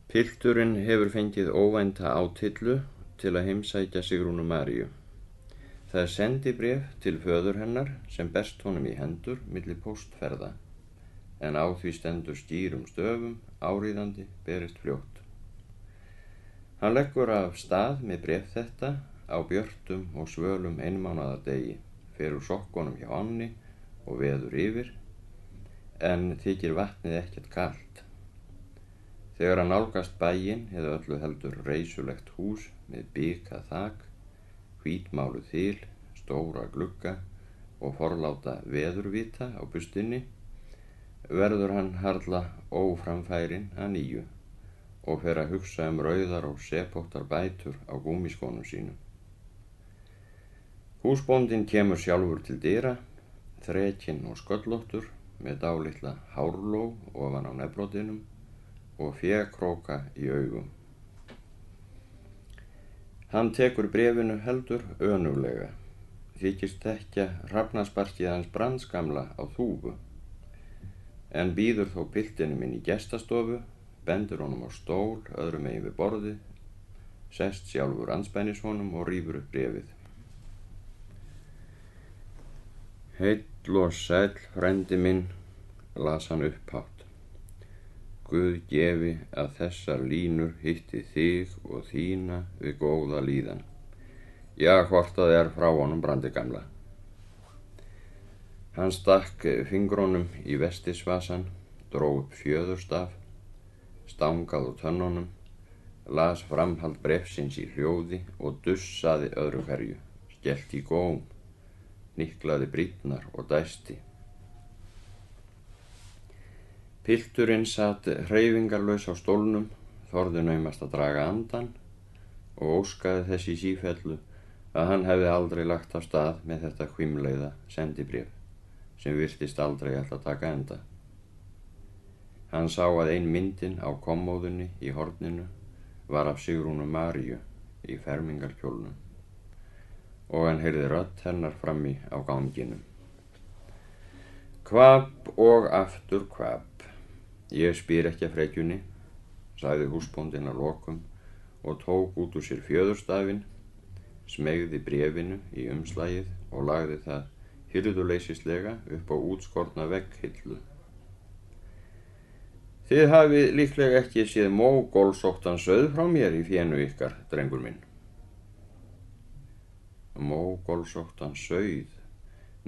Pilturinn hefur fengið óvænta átyllu til að heimsækja Sigrúnu Maríu. Það er sendibréf til föður hennar sem berst honum í hendur milli póstferða, en á því stendur skýrum stöfum, áríðandi berist fljótt. Hann leggur af stað með bréf þetta á björtum og svölum einmánaðardegi, fer úr sokkunum hjá ánni og veður yfir, en þykir vatnið ekkert kalt. Þegar hann nálgast bæinn eða öllu heldur reisulegt hús með bikað þak, hvítmáluð þil, stóra glugga og forláta veðurvita á bustinni, verður hann harla óframfærinn að nýju og fer að hugsa rauðar og sepóttar bætur á gúmmískónum sínum. Húsbóndinn kemur sjálfur til dyra, þrekinn og sköllóttur með dálitla hárló ofan á nefbroddinum og fégkróka í augum. Hann tekur bréfinu heldur önuglega, þykist þekkja hrafnasparkið hans Brandsgamla á þúfu, en býður þó piltinum inn í gestastofu, bendir honum á stól öðrum megin við borðið, sest sjálfur andspænis honum og rífur upp bréfið. Heill og sæll, frændi minn, las hann upphátt. Guð gefi að þessar línur hitti þig og þína við góða líðan. Já, hvort það er frá honum Brandigamla. Hann stakk fingrunum í vestisvasann, dró upp fjöðurstaf, stangað á tönnunum, las framhald bréfsins í hljóði og dussaði öðru hverju, skellti í góm, hnyklaði brýnnar og dæsti. Pilturinn sat hreyfingarlaus á stólnum, þorði naumast að draga andan og óskaði þess í sífellu að hann hefði aldrei lagt af stað með þetta hvimleiða sendibréf sem virtist aldrei ætla að taka enda. Hann sá að ein myndin á kommóðunni í horninu var af Sigrúnu Maríu í fermingarkjólnum og hann heyrði rödd hennar frammi á ganginum. Kvap og aftur kvap. Ég spyr ekki að frekjunni, sagði húsbóndinn að lokum og tók út úr sér fjöðurstafinn, smeygði bréfinu í umslagið og lagði það hirðuleysislega upp á útskorna vegghillu. Þið hafið líklega ekki séð mógólsóttan sauð frá mér í fénu ykkar, drengur minn. Mógólsóttan sauð?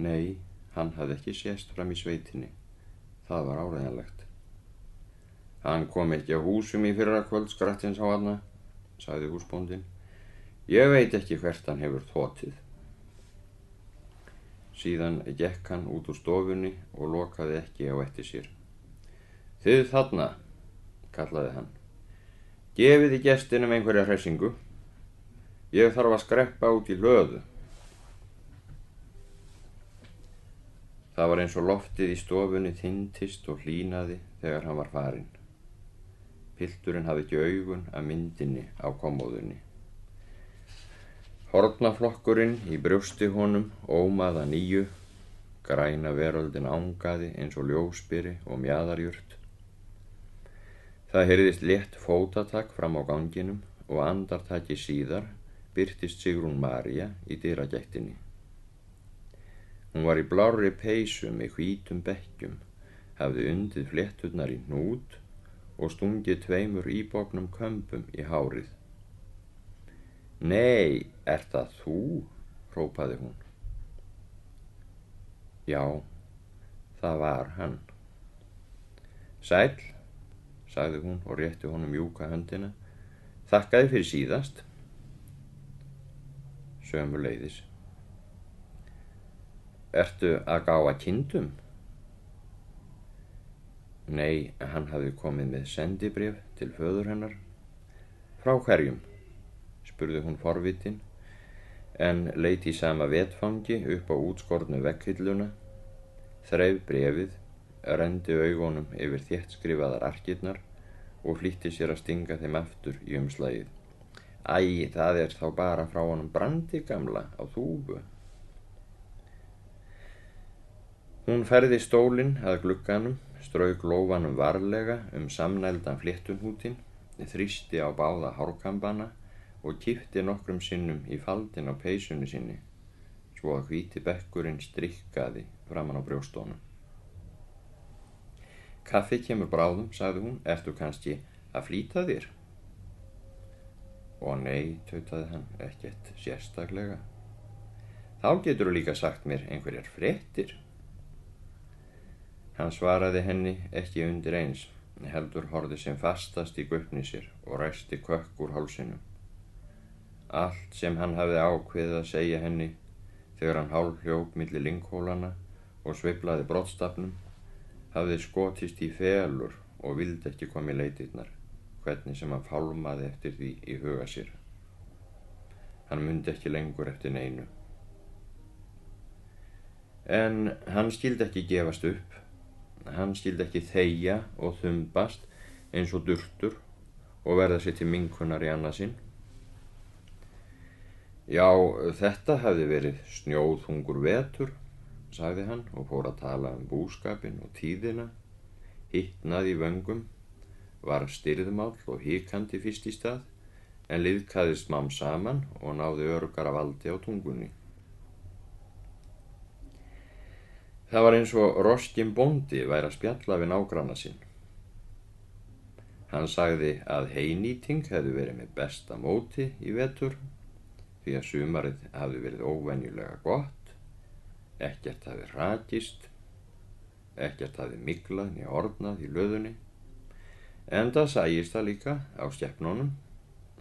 Nei, hann hafði ekki sést fram í sveitinni. Það var áreiðanlegt. Hann kom ekki á húsum í fyrrakvöld skrattins á hana, sagði húsbóndinn. Ég veit ekki hvert hann hefur þotið. Síðan gekk hann út úr stofunni og lokaði ekki á eftir sér. Þið þarna, kallaði hann. Gefið í gestinum einhverja hressingu. Ég þarf að skreppa út í hlöðu. Það var eins og loftið í stofunni þynntist og hlýnaði þegar hann var farinn. Pilturinn hafði ekki augun af myndinni á kommóðunni. Hornaflokkurinn í brjósti honum ómaði að nýju, græna veröldin angaði eins og ljósberi og mjaðarjurt. Það heyrðist létt fótatak fram á ganginum og andartaki síðar birtist Sigrún María í dyragættinni. Hún var í blárri peysu með hvítum bekkjum, hafði undið flétturnar í hnút og stungið 2 íbóknum kömbum í hárið. Nei, er það þú? Hrópaði hún. Já, það var hann. Sæll, sagði hún og rétti honum mjúka höndina. Þakkaði fyrir síðast. Sömuleiðis. Ertu að gáa kindum? Nei, hann hafði komið með sendibréf til föður hennar. Frá hverjum? Spurði hún forvitin, en leit í sama vetfangi upp á útskornu vegghilluna, þreif bréfið, renndi augunum yfir þéttskrifaðar arkirnar og flýtti sér að stinga þeim aftur í umslagið. Æ, það er þá bara frá honum Brandigamla á þúfu. Hún færði stólinn að glugganum, strauk lófanum varlega samnældan fléttunhútinn, þrýsti á báða hárkambana og kippti nokkrum sinnum í faldinn á peysunni sinni, svo að hvíti bekkurinn strikkaði framan á brjóstónum. Kaffi kemur bráðum, sagði hún, ertu kannski að flýta þér? Ó nei, tautaði hann, ekkert sérstaklega. Þá geturðu líka sagt mér einhverjar fréttir. Hann svaraði henni ekki undir eins, heldur horfði sem fastast í gaupni sér og ræsti kökk úr hálsinum. Allt sem hann hafði ákveðið að segja henni þegar hann hálfhljóp milli lynghólana og sveiflaði broddstafnum hafði skotist í felur og vildi ekki koma í leitirnar, hvernig sem hann fálmaði eftir því í huga sér. Hann mundi ekki lengur eftir neinu. En hann skildi ekki gefast upp. Hann skildi ekki þegja og þumbast eins og durtur og verða sér til minkunnar í annað sinn. Já, þetta hafði verið snjóðhungur vetur, sagði hann og fór að tala búskapinn og tíðina, hitnaði í vöngum, var stirðmáll og hikandi fyrst í stað, en liðkaðist smám saman og náði öruggara valdi á tungunni. Það var eins og roskinn bóndi væri að spjalla við nágranna sinn. Hann sagði að heynýting hefði verið með besta móti í vetur, því að sumarið hafði verið óvenjulega gott, ekkert hafði hrakist, ekkert hafði miklað né ornað í löðunni, enda sæist það líka á skepnunum,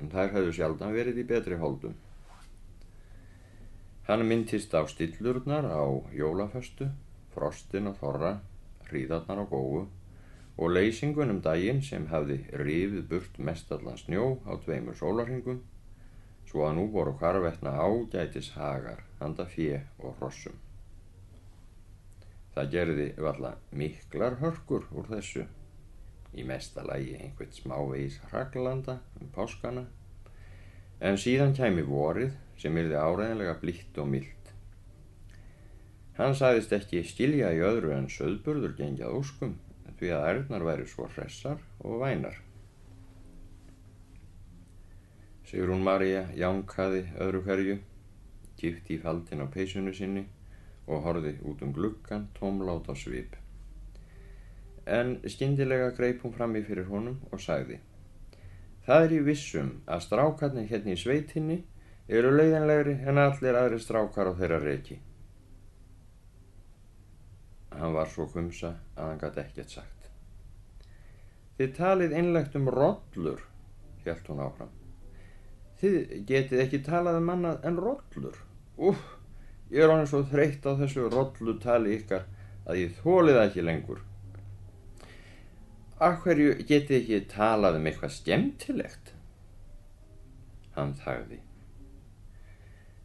en þær höfðu sjaldan verið í betri holdum. Hann minntist á stillurnar á jólaföstu, frostin á þorra, hríðarnar á góu og leysingun daginn sem hafði rifið burt mestallan snjó á 2 sólarhringum, svo að nú voru hvarvetna ágætis hagar handa fé og hrossum. Það gerði varla miklar hörkur úr þessu, í mesta lagi einhvern smávegis hraglanda páskana, en síðan kæmi vorið sem yrði áreiðanlega blítt og milt. Hann sagðist ekki skilja í öðru en sauðburður gengi að óskum, því að ærnar væru svo hressar og vænar. Sigrún María jánkaði öðru hverju, kippti í faldinn á peysunni sinni og horfði út gluggann tómlát á svip. En skyndilega greip hún fram í fyrir honum og sagði: Það í vissum að strákarnir hérna í sveitinni eru leiðinlegri en allir aðrir strákar á þeirra reki. Hann var svo hvumsa að hann gat ekkert sagt. Þið talið einlægt rollur, hélt hún áfram. Þið getið ekki talað annað en rollur. Ég orðin svo þreytt á þessu rollutali ykkar að ég þoli það ekki lengur. Af hverju getið ekki talað eitthvað skemmtilegt? Hann þagði.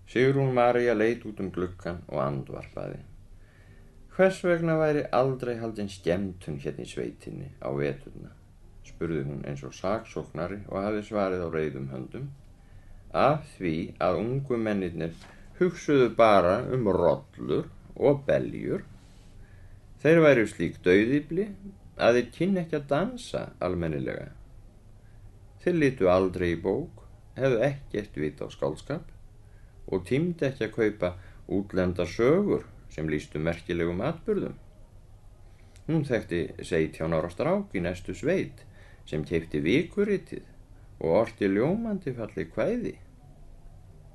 Sigrún María leit út gluggann og andvarpaði. Hvers vegna væri aldrei haldin skemmtun hérna í sveitinni á veturna? Spurði hún eins og saksóknari og hafði svarið á reiðum höndum. Af því að ungu mennirnir hugsuðu bara rollur og beljur. Þeir væru slík dauðýfli að þeir kynni ekki að dansa almennilega. Þeir litu aldrei í bók, hefðu ekkert vit á skáldskap og tímdi ekki að kaupa útlendar sögur sem lýstu merkilegum atburðum. Hún þekkti 17 ára strák í næstu sveit sem keypti vikuritið og orti ljómandi falleg kvæði.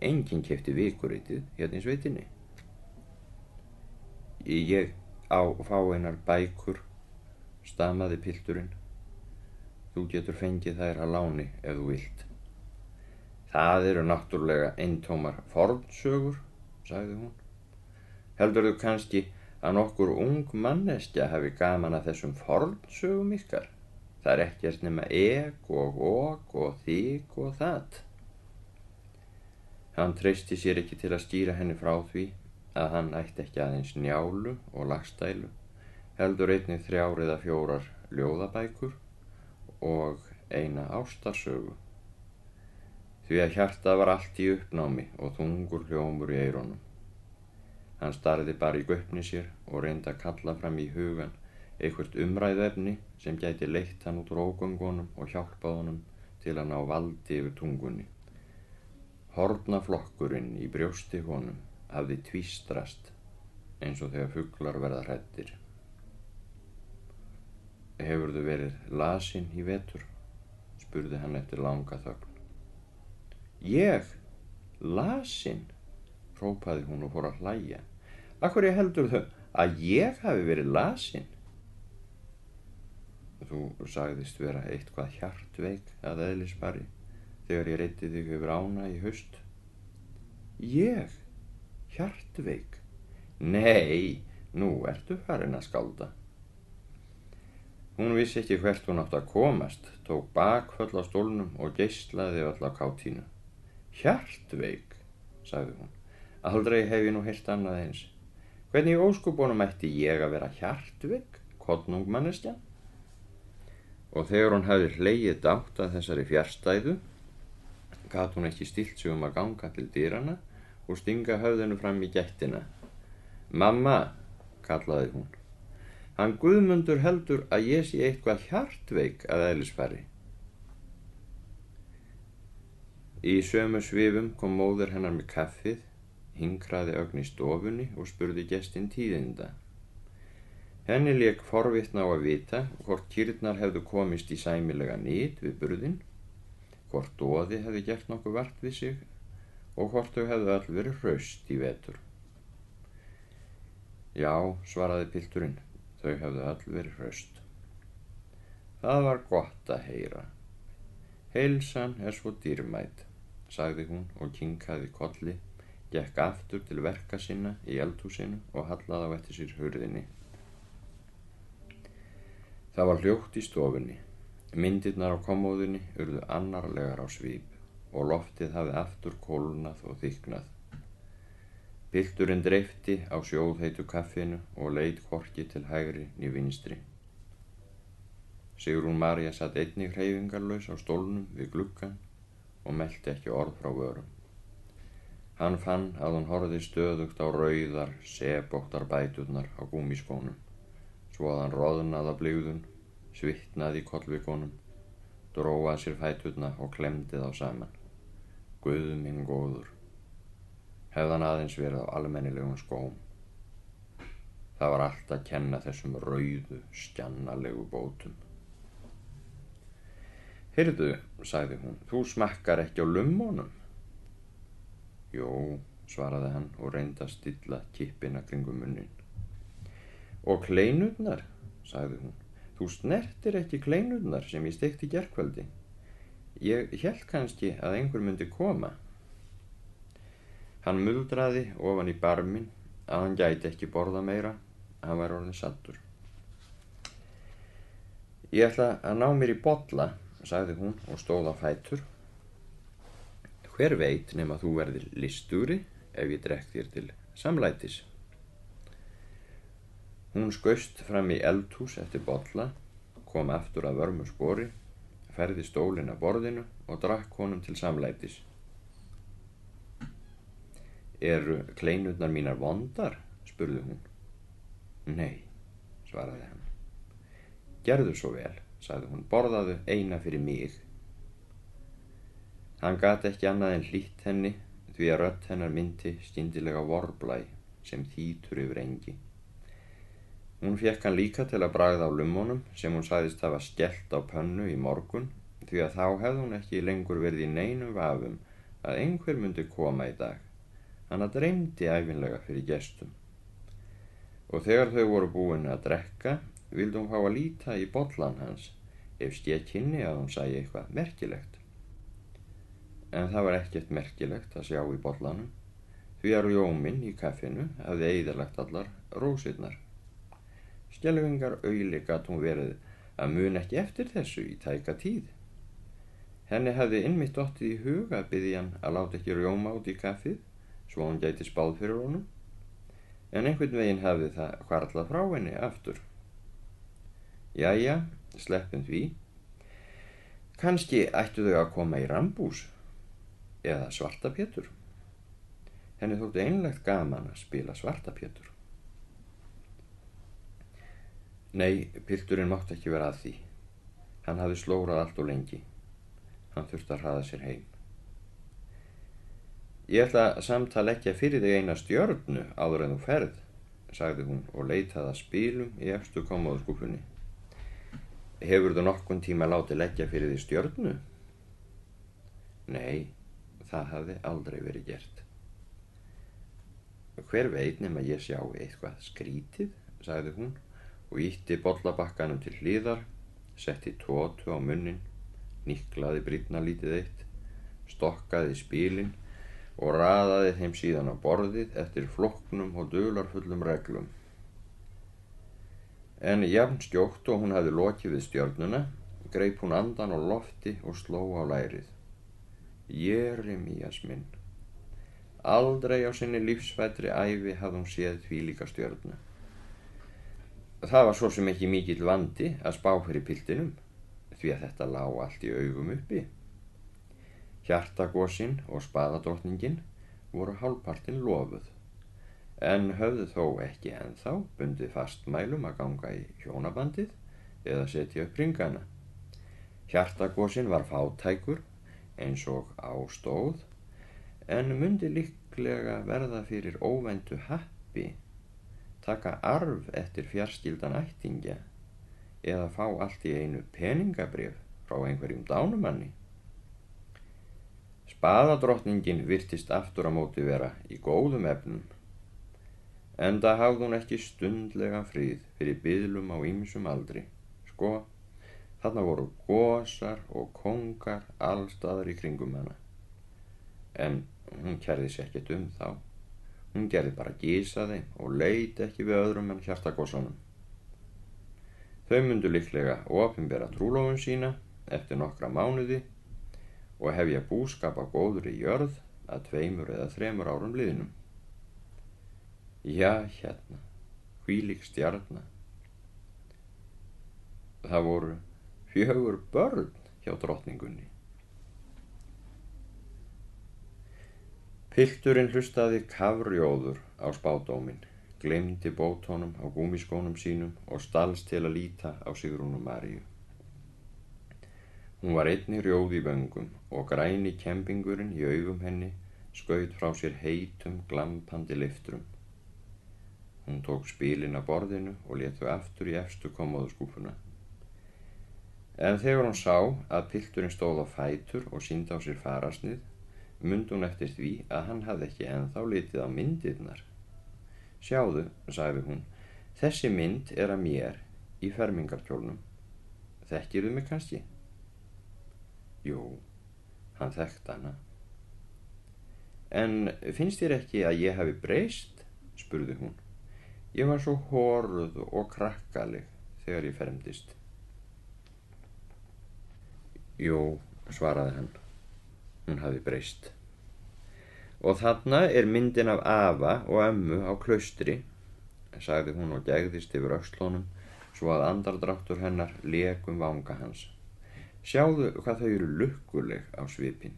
Enginn keypti vikuritið hérna í sveitinni. Ég á fáeinar bækur, stamaði pilturinn. Þú getur fengið þær að láni ef þú vilt. Það eru náttúrlega eintómar fornsögur, sagði hún. Heldurðu kannski að nokkur ung manneskja hafi gaman að þessum fornsögum ykkar? Það er ekkert nema ek og þig og það. Hann treysti sér ekki til að skýra henni frá því að hann ætti ekki aðeins Njálu og Laxdælu, heldur einnig 3 eða 4 ljóðabækur og eina ástarsögu. Því að hjartað var allt í uppnámi og þungur hljómur í eyrunum. Hann starði bara í gaupni sér og reyndi að kalla fram í hugan eitthvert umræðuefni sem gæti leitt hann út úr ógöngunum og hjálpað honum til að ná valdi yfir tungunni. Hornaflokkurinn í brjósti honum hafði tvístrast eins og þegar fuglar verða hræddir. Hefurðu verið lasin í vetur? Spurði hann eftir langa þögn. Ég? Lasin? Hrópaði hún og fór að hlæja. Af hverju heldurðu að ég hafi verið lasin? Þú sagðist vera eitthvað hjartveik að eðlisfari þegar ég reiddi þig yfir ána í haust. Ég? Hjartveik? Nei, nú ertu farin að skálda. Hún vissi ekki hvert hún átti að komast, tók bakföll á stólnum og geislaði öll á kátínu. Hjartveik, sagði hún. Aldrei hef ég nú heyrt annað eins. Hvernig í óskupunum ætti ég að vera hjartveik, kollungmanneskja? Og þegar hún hafði hlegið dátt að þessari fjarstæðu, gat hún ekki stillt sig að ganga til dyrana og stinga höfðinu fram í gættina. Mamma, kallaði hún. Hann Guðmundur heldur að ég sé eitthvað hjartveik að eðlisfari. Í sömu svifum kom móðir hennar með kaffið, hinkraði ögn í stofunni og spurði gestinn tíðinda. Henni lék forvitna á að vita hvort kýrnar hefðu komist í sæmilega nyt við burðinn, hvort Doði hefði gert nokkuð vart við sig og hvort þau hefðu öll verið hraust í vetur. Já, svaraði pilturinn, þau hefðu öll verið hraust. Það var gott að heyra. Heilsan er svo dýrmæt, sagði hún og kinkaði kolli, gekk aftur til verka sinna í eldhúsinu og hallaði á eftir sér hurðinni. Það var hljótt í stofunni. Myndirnar á kommóðunni urðu annarlegar á svip og loftið hafði aftur kólnað og þykknað. Pilturinn dreifti á sjóðheitu kaffinu og leit hvorki til hægri né vinstri. Sigrún María sat einnig hreyfingarlaus á stólnum við gluggann og melti ekki orð frá vörum. Hann fann að hún horfði stöðugt á rauðar, sebóttar bæturnar á gúmískónum, svo að hann roðnaði af blygðun, svitnaði í kollvikunum, dró að sér fæturna og klemmdi þá saman. Guð minn góður. Hefði hann aðeins verið á almennilegum skóm. Það var allt að kenna þessum rauðu, skjannalegu bótum. Heyrðu, sagði hún, þú smakkar ekki á lummunum? Jó, svaraði hann og reyndi að stilla kippina kringum munnin. Og kleinurnar, sagði hún, þú snertir ekki kleinurnar sem ég steikti í gærkvöldi. Ég hélt kannski að einhver myndi koma. Hann muldraði ofan í barminn að hann gæti ekki borða meira, hann var orðinn saddur. Ég ætla að ná mér í bolla, sagði hún og stóð á fætur. Hver veit nema þú verðir listúri ef ég drekk þér til samlætis. Hún skaust fram í eldhús eftir bolla, kom aftur að vörmu spori, færði stólinn að borðinu og drakk honum til samlætis. Eru kleinurnar mínar vondar? Spurði hún. Nei, svaraði hann. Gerðu svo vel, sagði hún, borðaðu eina fyrir mig. Hann gat ekki annað en hlýtt henni því að rödd hennar minnti skyndilega vorblæ sem þýtur yfir engi. Hún fékk hann líka til að bragða á lummunum sem hún sagðist hafa skellt á pönnu í morgun því að þá hefði hún ekki lengur verið í neinum vafum að einhver myndi koma í dag. Hana dreymdi ævinlega fyrir gestum. Og þegar þau voru búin að drekka, vildi hún fá að líta í bollan hans, ef stékynni að hún sæi eitthvað merkilegt. En það var ekkert merkilegt að sjá í bollanum, því að rjóminn í kaffinu hafði eyðilagt allar rósirnar. Skelfingar auli gat hún verið að mun ekki eftir þessu í tæka tíð. Henni hafði einmitt dottið í hug að biðja hann að láta ekki rjóma út í kaffið, svo hún gæti spáð fyrir honum, en einhvern veginn hafði það hvarflað frá henni aftur. Jæja, sleppum því. Kannski ættu þau að koma í rambús eða svartapétur. Henni þótti einlegt gaman að spila svartapétur. Nei, pilturinn mátti ekki vera að því. Hann hafði slórað allt og lengi. Hann þurfti að hraða sér heim. Ég ætla samt að leggja fyrir þig eina stjörnu áður en þú ferð, sagði hún og leitaði að spilum í efstu kommóðuskúffunni. Hefurðu nokkurn tíma látið leggja fyrir þig stjörnu? Nei, það hafði aldrei verið gert. Hver veit nema ég sjá eitthvað skrítið, sagði hún og ýtti bollabakkanum til hliðar, setti tótu á munnin, hnyklaði brýnnalítið eitt, stokkaði spilin og raðaði þeim síðan á borðið eftir flóknum og dularfullum reglum. En jafn skjótt og hún hafði lokið við stjörnuna, greip hún andan á lofti og sló á lærið. Jeremías minn. Aldrei á sinni lífsvætri ævi hafði hún séð þvílíka stjörnu. Það var svo sem ekki mikill vandi að spá fyrir piltinum, því að þetta lá allt í augum uppi. Hjartagosinn og spaðadrottningin voru hálfpartinn lofuð, en höfðu þó ekki ennþá bundið fastmælum að ganga í hjónabandið eða setja upp hringana. Hjartagosinn var fátækur eins og á stóð, en mundi líklega verða fyrir óvæntu happi, taka arf eftir fjarskyldan ættingja eða fá allt í einu peningabréf frá einhverjum dánumanni. Spaðadrottningin virtist aftur á móti vera í góðum efnum, enda hafði hún ekki stundlega frið fyrir biðlum á ýmsum aldri. Sko, þarna voru gosar og kóngar allstaðar í kringum hana. En hún kærði sig ekkert um þá. Hún gerði bara gys að þeim og leit ekki við öðrum en hjartagossanum. Þau mundu líklega opinbera trúlofun sína eftir nokkra mánuði og hefja búskap á góðri jörð að 2 eða 3 árum liðnum. Já, hérna, hvílík stjarna. Það voru 4 börn hjá drottningunni. Pilturinn hlustaði kafrjóður á spádóminn, gleymdi bótunum á gúmískónum sínum og stalst til að líta á Sigrúnu Maríu. Hún var einnig rjóð í vöngum og græni kembingurinn í augum henni skaut frá sér heitum, glampandi leiftrum. Hún tók spilin af borðinu og lét þau aftur í efstu kommóðuskúffuna. En þegar hún sá að pilturinn stóð á fætur og sýndi á sér fararsnið, mundi hún eftir því að hann hafði ekki ennþá litið á myndirnar. Sjáðu, sagði hún, þessi mynd er af mér í fermingarkjólnum. Þekkirðu mig kannski? Jú, hann þekkti hana. En finnst þér ekki að ég hafi breyst? Spurði hún. Ég var svo horuð og krakkaleg þegar ég fermdist. Jú, svaraði hann. Hún hafi breyst. Og þarna er myndin af afa og ömmu á klaustri, sagði hún og gægðist yfir öxlunum svo að andardráttur hennar lék vanga hans. Sjáðu hvað þau eru lukkuleg á svipinn.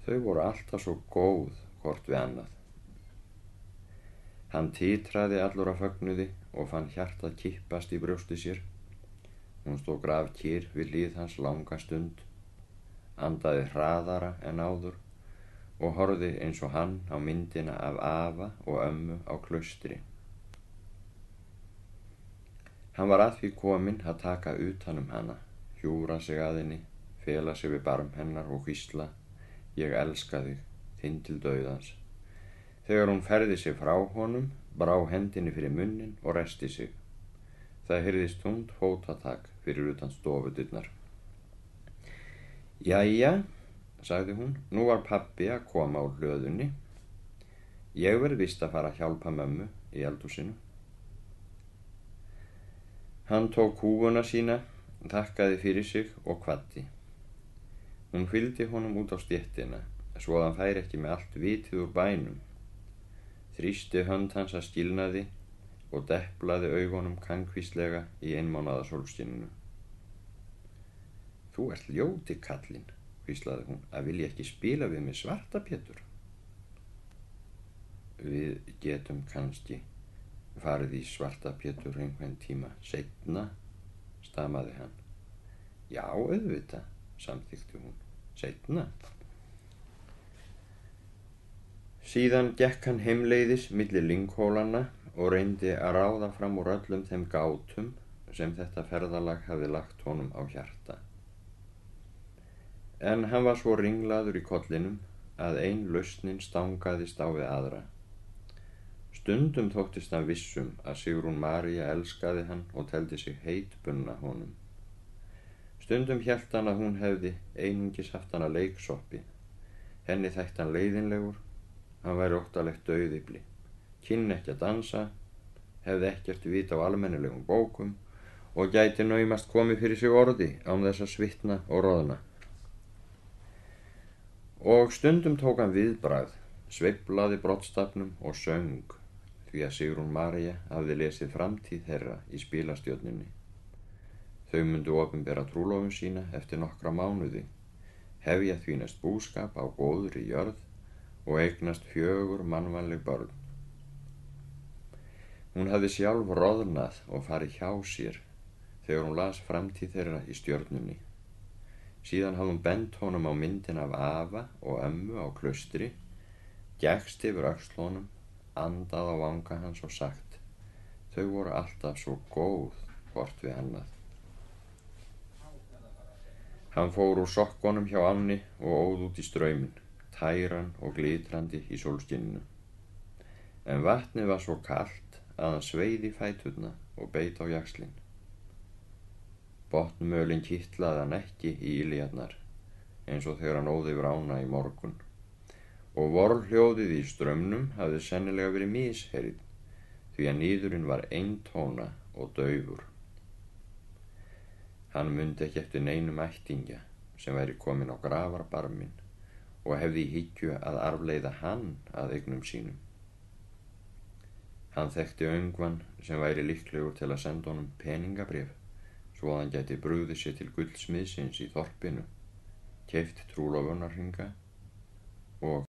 Þau voru alltaf svo góð hvort við annað. Hann titraði allur af fögnuði og fann hjartað kippast í brjósti sér. Hún stóð grafkyrr við hlið hans langa stund, andaði hraðara en áður og horfði eins og hann á myndina af afa og ömmu á klaustri. Hann var að því kominn að taka utan hana, hjúra sig að henni, fela sig við barm hennar og hvísla, ég elska þig, þinn til dauðans. Þegar hún færði sig frá honum, brá hendinni fyrir munnin og resti sig. Það heyrðist þungt fótatak fyrir utan stofudyrnar. Jæja, sagði hún, nú var pabbi að koma úr hlöðunni. Ég verð víst að fara að hjálpa mömmu í eldhúsinu. Hann tók húfuna sína, þakkaði fyrir sig og kvaddi. Hún fylgdi honum út á stéttina, svo að hann færi ekki með allt vitið úr bænum. Þrýsti hönd hans að skilnaði og deplaði augunum kankvíslega í einmánaða sólskininu. Þú ert ljóti kallinn, hvíslaði hún, að vilja ekki spila við mig Svarta Pétur. Við getum kannski farið í Svarta Pétur einhvern tíma seinna, stamaði hann. Já, auðvitað, samþykti hún. Seinna. Síðan gekk hann heimleiðis milli lynghólanna og reyndi að ráða fram úr öllum þeim gátum sem þetta ferðalag hafði lagt honum á hjarta. En hann var svo ringlaður í kollinum að ein lausnin stangaðist á við aðra. Stundum þóttist hann vissum að Sigrún María elskaði hann og teldi sig heitbunna honum. Stundum hélt hann að hún hefði einungis haft hann að leiksoppi. Henni þætti hann leiðinlegur, hann væri óttalegt dauðyfli, kynni ekki að dansa, hefði ekkert vit á almennilegum bókum og gæti naumast komið fyrir sig orði án þess að svitna og roðna. Og stundum tók hann viðbragð, sveiflaði broddstafnum og söng, því að Sigrún María hafði lesið framtíð þeirra í spilastjörnunni. Þau mundu opinbera trúlofun sína eftir nokkra mánuði, hefja því næst búskap á góðri jörð og eignast 4 mannvænleg börn. Hún hafði sjálf roðnað og farið hjá sér þegar hún las framtíð þeirra í stjörnunni. Síðan hafði hún bent honum á myndin af afa og ömmu á klaustri, gekkst yfir öxlunum, andað á vanga hans og sagt: þau voru alltaf svo góð hvort við annað. Hann fór úr sokkunum hjá ánni og óð út í strauminn, tæran og glitrandi í sólskininu. En vatnið var svo kalt að hann sveið í fæturna og beit á jaxlinn. Botnmölin kitlaði hann ekki í iljarnar, eins og þegar hann óð yfir ána í morgun, og vorhljóðið í straumnum hafði sennilega verið misheyrð, því að niðurinn var eintóna og daufur. Hann mundi ekki eftir neinum ættingja sem væri kominn á grafarbarminn og hefði í hyggju að arfleiða hann að eignum sínum. Hann þekkti öngvan sem væri líklegur til að senda honum peningabréf, svo að hann gæti brugðið sér til gullsmiðsins í þorpinu, keypt trúlofunarhringa og